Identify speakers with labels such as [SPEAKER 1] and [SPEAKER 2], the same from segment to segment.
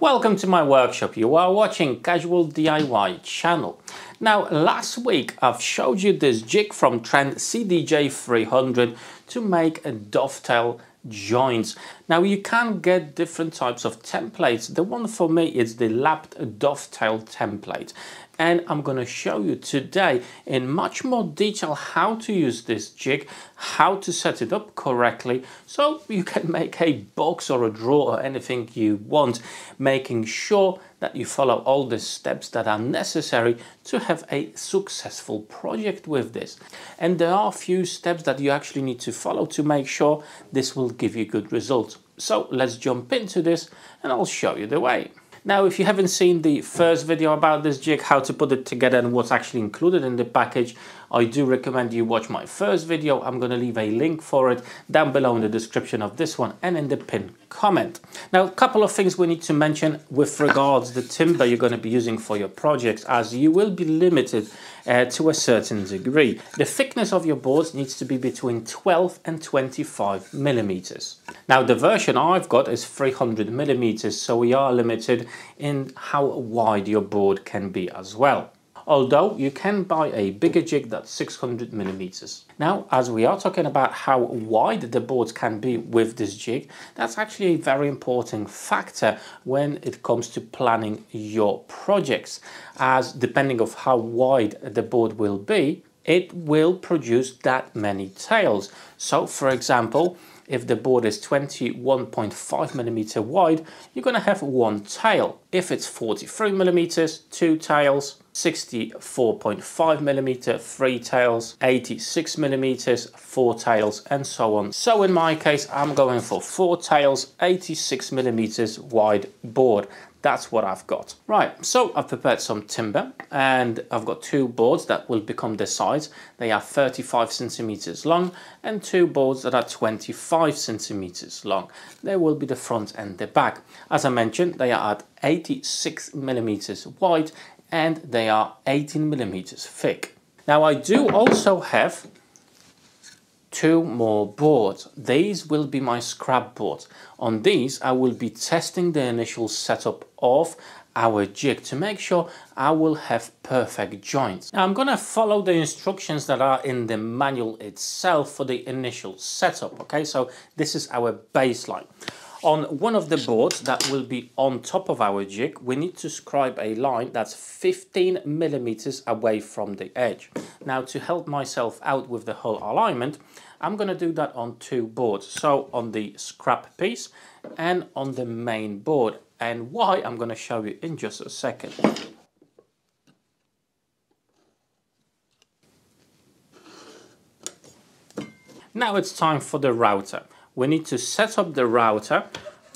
[SPEAKER 1] Welcome to my workshop. You are watching Casual DIY channel. Now last week I've showed you this jig from trend CDJ300 to make a dovetail joints. Now you can get different types of templates. The one for me is the lapped dovetail template, and I'm going to show you today in much more detail how to use this jig, how to set it up correctly so you can make a box or a drawer or anything you want, making sure that you follow all the steps that are necessary to have a successful project with this. And there are a few steps that you actually need to follow to make sure this will give you good results. So let's jump into this and I'll show you the way. Now, if you haven't seen the first video about this jig, how to put it together and what's actually included in the package, I do recommend you watch my first video. I'm going to leave a link for it down below in the description of this one and in the pinned comment. Now, a couple of things we need to mention with regards to the timber you're going to be using for your projects, as you will be limited to a certain degree. The thickness of your boards needs to be between 12 and 25 millimeters. Now, the version I've got is 300 millimeters, so we are limited in how wide your board can be as well. Although you can buy a bigger jig that's 600 millimeters. Now, as we are talking about how wide the boards can be with this jig, that's actually a very important factor when it comes to planning your projects, as depending on how wide the board will be, it will produce that many tails. So for example, if the board is 21.5 millimeter wide, you're going to have one tail. If it's 43 millimeters, two tails. 64.5 millimeter, three tails. 86 millimeters, four tails, and so on. So in my case, I'm going for four tails, 86 millimeters wide board. That's what I've got. Right, so I've prepared some timber and I've got two boards that will become the size. They are 35 centimeters long and two boards that are 25 centimeters long. They will be the front and the back. As I mentioned, they are at 86 millimeters wide and they are 18 millimeters thick. Now I do also have two more boards. These will be my scrap boards. On these I will be testing the initial setup of our jig to make sure I will have perfect joints. Now I'm going to follow the instructions that are in the manual itself for the initial setup. Okay, so this is our baseline. On one of the boards that will be on top of our jig, we need to scribe a line that's 15 millimeters away from the edge. Now, to help myself out with the whole alignment, I'm going to do that on two boards. So on the scrap piece and on the main board. And why, I'm going to show you in just a second. Now it's time for the router. We need to set up the router,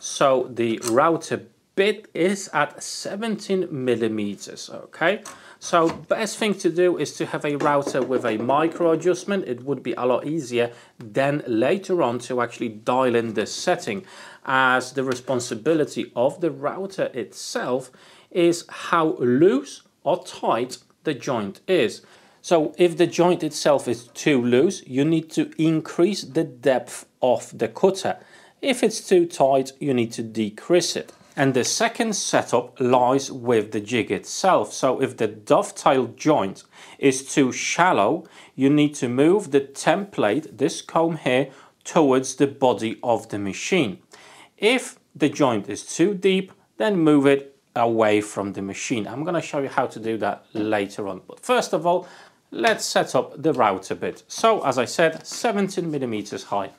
[SPEAKER 1] so the router bit is at 17 millimeters, okay? So best thing to do is to have a router with a micro adjustment. It would be a lot easier than later on to actually dial in this setting, as the responsibility of the router itself is how loose or tight the joint is. So if the joint itself is too loose, you need to increase the depth of the cutter. If it's too tight, you need to decrease it. And the second setup lies with the jig itself. So if the dovetail joint is too shallow, you need to move the template, this comb here, towards the body of the machine. If the joint is too deep, then move it away from the machine. I'm going to show you how to do that later on. But first of all, let's set up the router bit. So as I said, 17 millimeters high.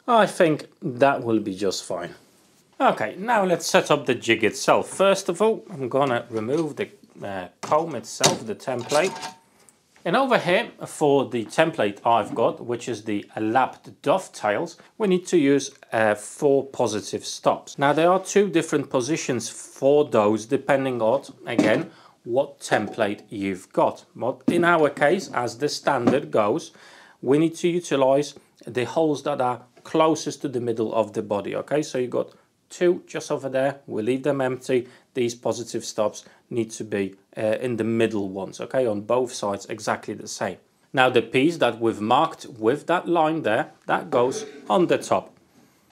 [SPEAKER 1] I think that will be just fine. Okay, now let's set up the jig itself. First of all, I'm gonna remove the comb itself, the template. And over here, for the template I've got, which is the lapped dovetails, we need to use 4 positive stops. Now there are 2 different positions for those, depending on, again, what template you've got. But in our case, as the standard goes, we need to utilize the holes that are closest to the middle of the body. Okay, so you got 2 just over there. We'll leave them empty. These positive stops need to be in the middle ones, okay, on both sides exactly the same. Now the piece that we've marked with that line there, that goes on the top.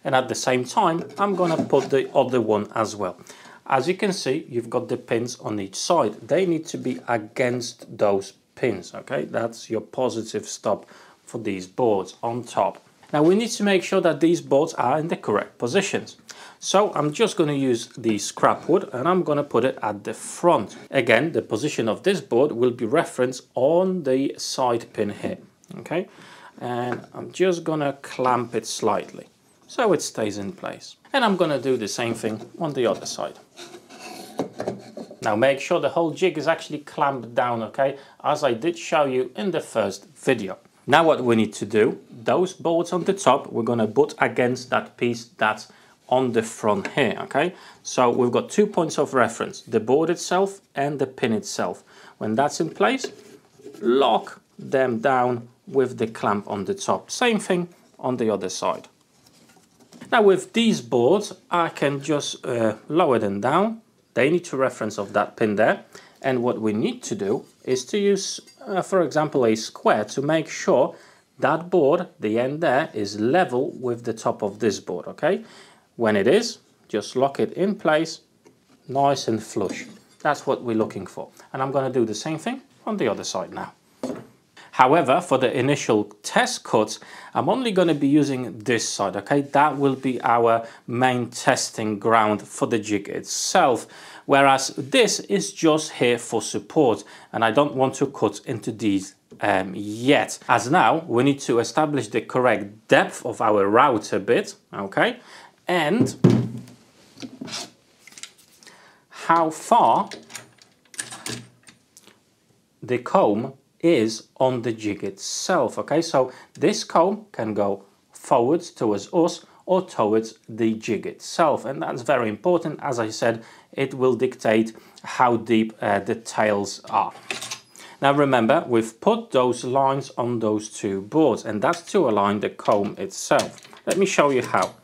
[SPEAKER 1] And at the same time, I'm going to put the other one as well. As you can see, you've got the pins on each side. They need to be against those pins, okay? That's your positive stop for these boards on top. Now we need to make sure that these boards are in the correct positions. So I'm just going to use the scrap wood and I'm going to put it at the front. Again, the position of this board will be referenced on the side pin here, okay? And I'm just going to clamp it slightly so it stays in place. And I'm going to do the same thing on the other side. Now make sure the whole jig is actually clamped down, okay, as I did show you in the first video. Now what we need to do, those bolts on the top, we're going to put against that piece that's on the front here, okay? So we've got 2 points of reference, the board itself and the pin itself. When that's in place, lock them down with the clamp on the top. Same thing on the other side. Now with these boards, I can just lower them down. They need to reference of that pin there. And what we need to do is to use, for example, a square to make sure that board, the end there, is level with the top of this board, okay? When it is, just lock it in place, nice and flush. That's what we're looking for. And I'm going to do the same thing on the other side now. However, for the initial test cuts, I'm only going to be using this side, okay? That will be our main testing ground for the jig itself, whereas this is just here for support, and I don't want to cut into these yet. As now, we need to establish the correct depth of our router bit, okay? And how far the comb is on the jig itself, okay? So this comb can go forwards towards us or towards the jig itself, and that's very important. As I said, it will dictate how deep the tails are. Now remember, we've put those lines on those two boards, and that's to align the comb itself. Let me show you how.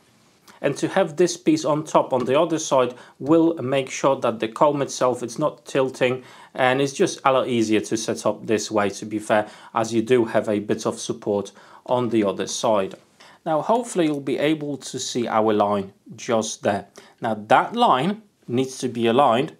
[SPEAKER 1] And to have this piece on top on the other side will make sure that the comb itself is not tilting, and it's just a lot easier to set up this way, to be fair, as you do have a bit of support on the other side. Now hopefully you'll be able to see our line just there. Now that line needs to be aligned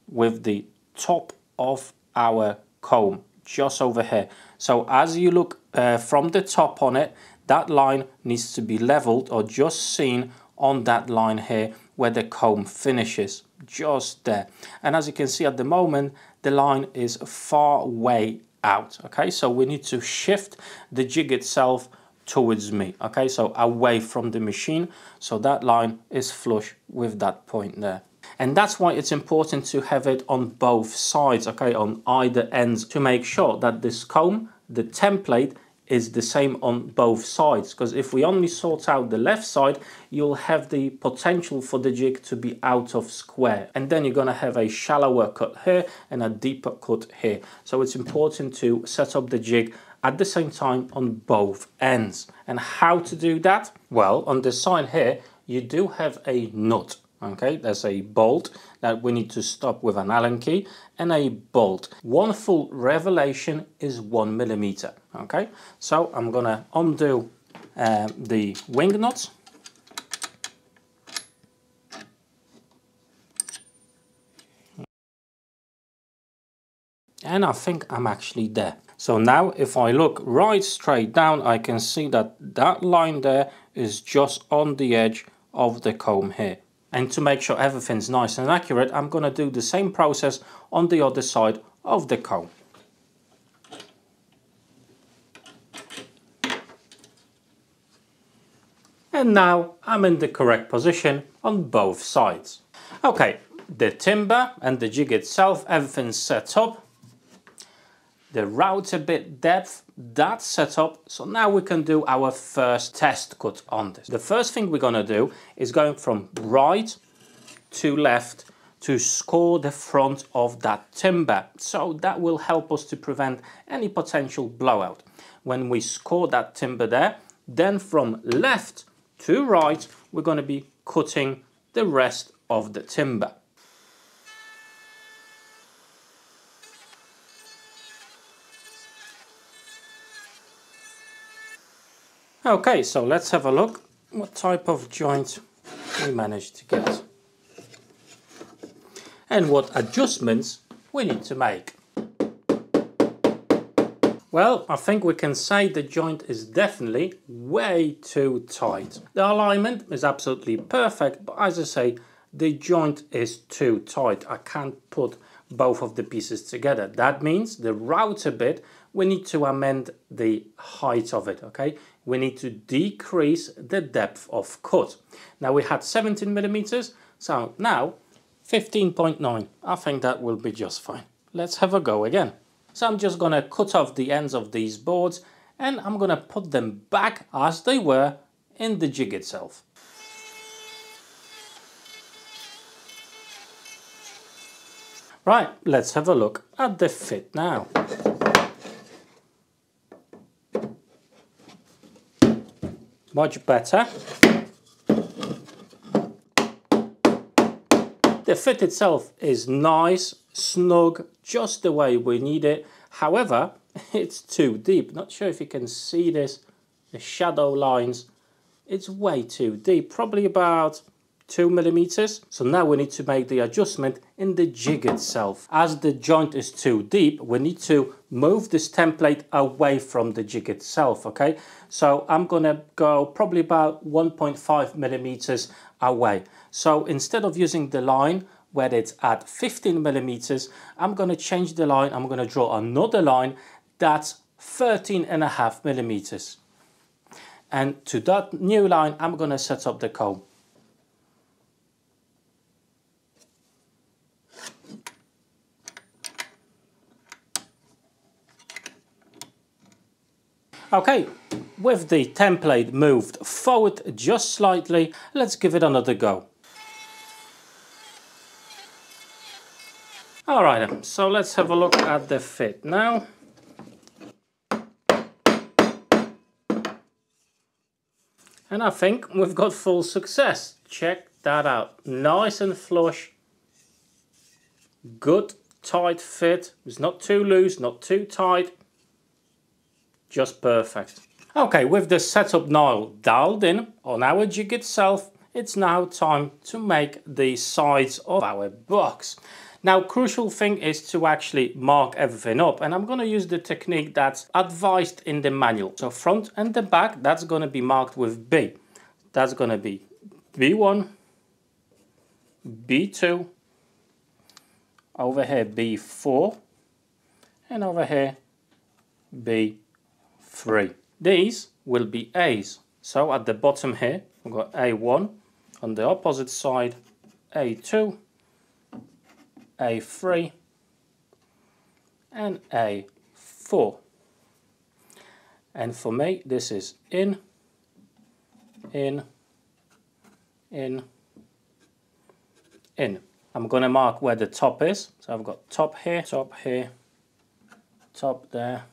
[SPEAKER 1] with the top of our comb just over here. So as you look from the top on it, that line needs to be leveled or just seen on that line here where the comb finishes, just there. And as you can see at the moment, the line is far way out, okay? So we need to shift the jig itself towards me, okay? So away from the machine, so that line is flush with that point there. And that's why it's important to have it on both sides, okay, on either ends, to make sure that this comb, the template, is the same on both sides, because if we only sort out the left side, you'll have the potential for the jig to be out of square, and then you're going to have a shallower cut here and a deeper cut here. So it's important to set up the jig at the same time on both ends. And how to do that? Well, on the side here, you do have a nut. Okay, there's a bolt that we need to stop with an Allen key and a bolt. One full revelation is 1 millimeter. Okay, so I'm gonna undo the wing nuts. And I think I'm actually there. So now if I look right straight down, I can see that that line there is just on the edge of the comb here. And to make sure everything's nice and accurate, I'm going to do the same process on the other side of the comb. And now I'm in the correct position on both sides. Okay, the timber and the jig itself, everything's set up. The router bit depth, that's set up. So now we can do our first test cut on this. The first thing we're going to do is going from right to left to score the front of that timber. So that will help us to prevent any potential blowout. When we score that timber there, then from left to right, we're going to be cutting the rest of the timber. Okay, so let's have a look what type of joint we managed to get and what adjustments we need to make. Well, I think we can say the joint is definitely way too tight. The alignment is absolutely perfect, but as I say, the joint is too tight. I can't put both of the pieces together. That means the router bit, we need to amend the height of it, okay? We need to decrease the depth of cut. Now we had 17 millimeters, so now 15.9. I think that will be just fine. Let's have a go again. So I'm just gonna cut off the ends of these boards and I'm gonna put them back as they were in the jig itself. Right, let's have a look at the fit now. Much better. The fit itself is nice, snug, just the way we need it. However, it's too deep. Not sure if you can see this, the shadow lines. It's way too deep, probably about 2 millimeters. So now we need to make the adjustment in the jig itself. As the joint is too deep, we need to move this template away from the jig itself, okay? So I'm gonna go probably about 1.5 millimeters away. So instead of using the line where it's at 15 millimeters, I'm gonna change the line. I'm gonna draw another line that's 13.5 millimeters. And to that new line, I'm gonna set up the comb. Okay, with the template moved forward just slightly, let's give it another go. Alright, so let's have a look at the fit now. And I think we've got full success. Check that out. Nice and flush. Good tight fit. It's not too loose, not too tight. Just perfect. Okay, with the setup now dialed in on our jig itself, it's now time to make the sides of our box. Now, crucial thing is to actually mark everything up, and I'm going to use the technique that's advised in the manual. So front and the back, that's going to be marked with B. That's going to be B1, B2, over here B4, and over here B3. These will be A's. So at the bottom here, we've got A1, on the opposite side A2, A3 and A4. And for me, this is in, in, in, in. I'm going to mark where the top is. So I've got top here, top there,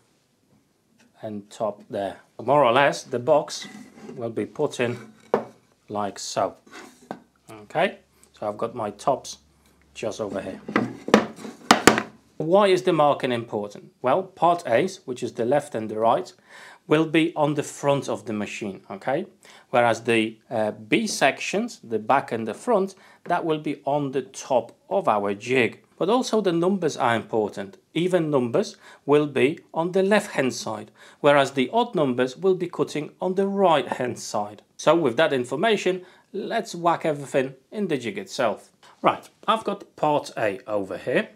[SPEAKER 1] and top there. More or less, the box will be put in like so. Okay, so I've got my tops just over here. Why is the marking important? Well, part A's, which is the left and the right, will be on the front of the machine, okay? Whereas the B sections, the back and the front, that will be on the top of our jig. But also the numbers are important. Even numbers will be on the left hand side, whereas the odd numbers will be cutting on the right hand side. So with that information, let's whack everything in the jig itself. Right, I've got part A over here.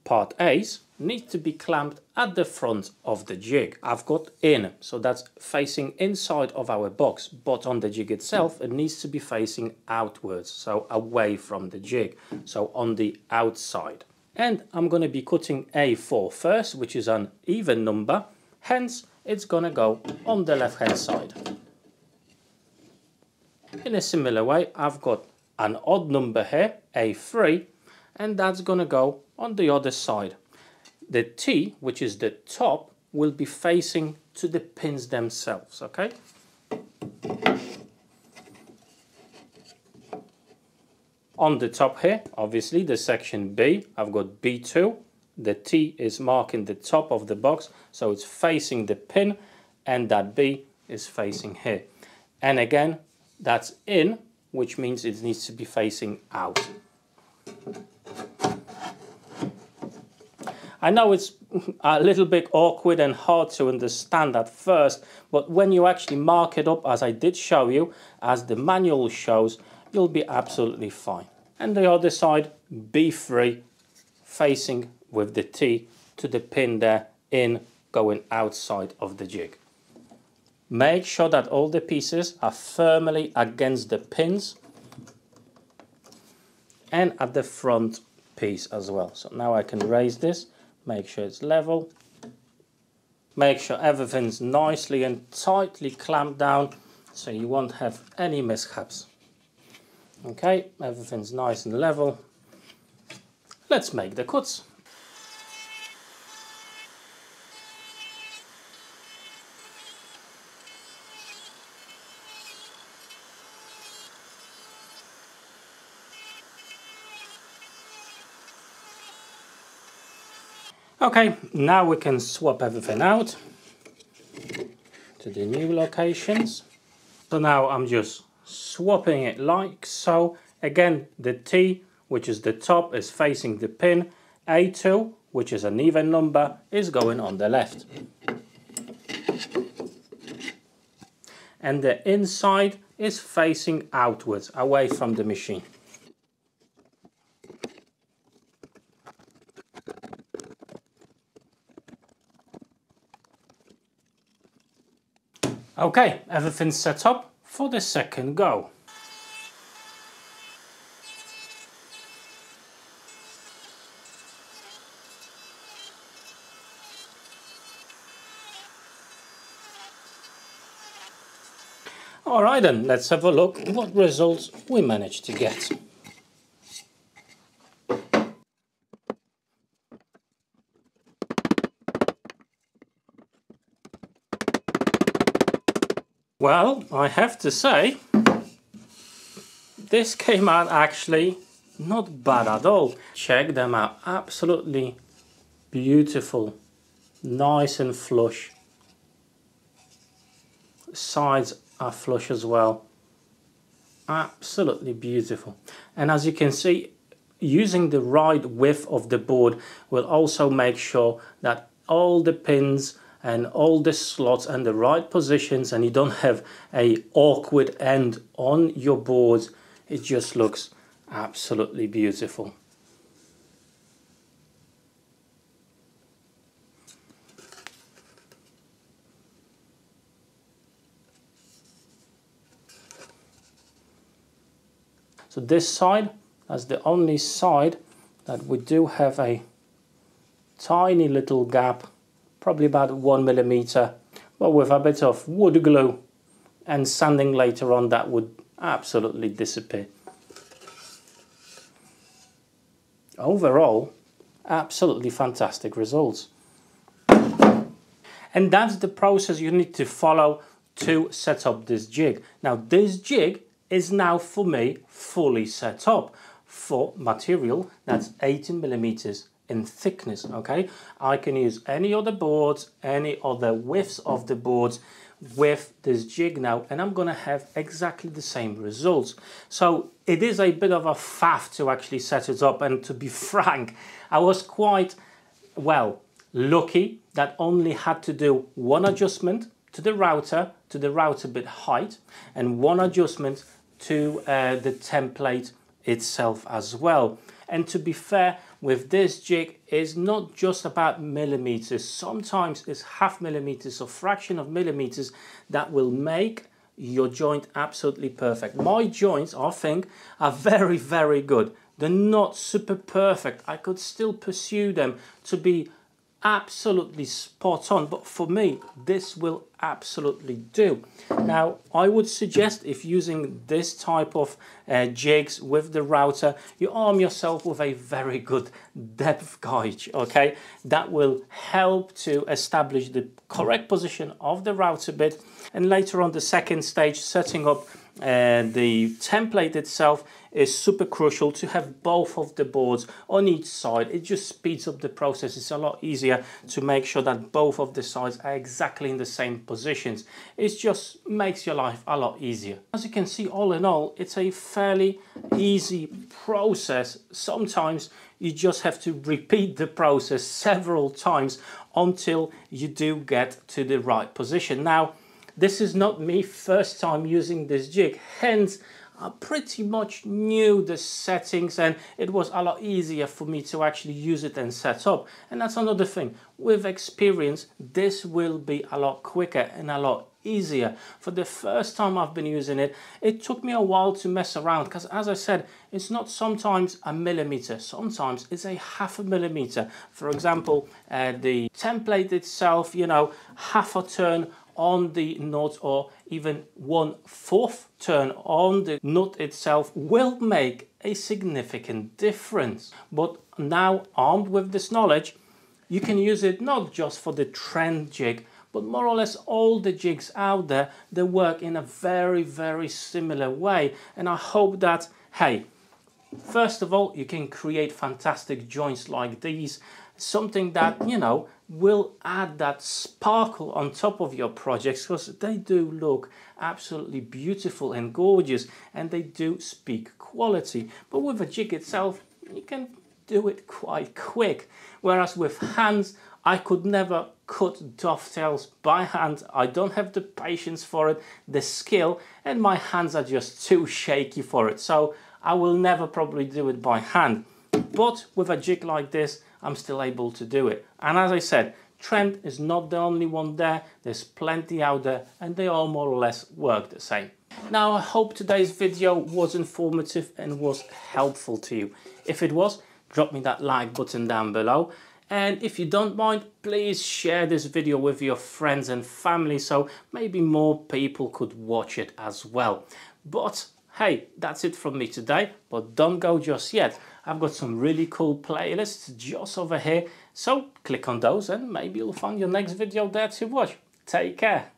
[SPEAKER 1] Part A's need to be clamped at the front of the jig. I've got in, so that's facing inside of our box, but on the jig itself it needs to be facing outwards, so away from the jig, so on the outside. And I'm going to be cutting A4 first, which is an even number, hence it's going to go on the left hand side. In a similar way, I've got an odd number here, A3, and that's going to go on the other side. The T, which is the top, will be facing to the pins themselves, okay? On the top here, obviously, the section B, I've got B2. The T is marking the top of the box, so it's facing the pin, and that B is facing here. And again, that's in, which means it needs to be facing out. I know it's a little bit awkward and hard to understand at first, but when you actually mark it up, as I did show you, as the manual shows, you'll be absolutely fine. And the other side, B3, facing with the T to the pin there, in, going outside of the jig. Make sure that all the pieces are firmly against the pins and at the front piece as well. So now I can raise this, make sure it's level, make sure everything's nicely and tightly clamped down so you won't have any mishaps. Okay, everything's nice and level. Let's make the cuts. Okay, now we can swap everything out to the new locations. So now I'm just swapping it like so. Again, the T, which is the top, is facing the pin. A2, which is an even number, is going on the left. And the inside is facing outwards, away from the machine. Okay, everything's set up for the second go. Alright then, let's have a look what results we managed to get. Well, I have to say, this came out actually not bad at all. Check them out, absolutely beautiful, nice and flush. Sides are flush as well, absolutely beautiful. And as you can see, using the right width of the board will also make sure that all the pins and all the slots and the right positions, and you don't have a awkward end on your boards. It just looks absolutely beautiful. So this side, that's the only side that we do have a tiny little gap, probably about 1 millimeter, but with a bit of wood glue and sanding later on, that would absolutely disappear. Overall, absolutely fantastic results. And that's the process you need to follow to set up this jig. Now this jig is now for me fully set up for material that's 18 millimeters in thickness. Okay, I can use any other boards, any other widths of the boards with this jig now, and I'm gonna have exactly the same results. So it is a bit of a faff to actually set it up, and to be frank, I was quite, well, lucky that only had to do one adjustment to the router bit height, and one adjustment to the template itself as well. And to be fair, with this jig, it's not just about millimeters. Sometimes it's half millimeters or fraction of millimeters that will make your joint absolutely perfect. My joints, I think, are very, very good. They're not super perfect. I could still pursue them to be absolutely spot on, but for me this will absolutely do. Now I would suggest, if using this type of jigs with the router, you arm yourself with a very good depth gauge. Okay, that will help to establish the correct position of the router bit, and later on the second stage, setting up the template itself, is super crucial to have both of the boards on each side. It just speeds up the process. It's a lot easier to make sure that both of the sides are exactly in the same positions. It just makes your life a lot easier. As you can see, all in all, it's a fairly easy process. Sometimes you just have to repeat the process several times until you do get to the right position. Now, this is not me first time using this jig, hence I pretty much knew the settings and it was a lot easier for me to actually use it and set up. And that's another thing, with experience this will be a lot quicker and a lot easier. For the first time I've been using it, it took me a while to mess around because, as I said, it's not sometimes a millimeter, sometimes it's a half a millimeter. For example, the template itself, you know, half a turn on the nut or even 1/4 turn on the nut itself will make a significant difference. But now, armed with this knowledge, you can use it not just for the trend jig, but more or less all the jigs out there, they work in a very similar way. And I hope that, hey, first of all, you can create fantastic joints like these, something that, you know, will add that sparkle on top of your projects, because they do look absolutely beautiful and gorgeous and they do speak quality. But with a jig itself, you can do it quite quick, whereas with hands I could never cut dovetails by hand. I don't have the patience for it, the skill, and my hands are just too shaky for it, so I will never probably do it by hand. But with a jig like this, I'm still able to do it. And as I said, trend is not the only one there. There's plenty out there and they all more or less work the same. Now, I hope today's video was informative and was helpful to you. If it was, drop me that like button down below. And if you don't mind, please share this video with your friends and family so maybe more people could watch it as well. But hey, that's it from me today, but don't go just yet. I've got some really cool playlists just over here, so click on those and maybe you'll find your next video there to watch. Take care.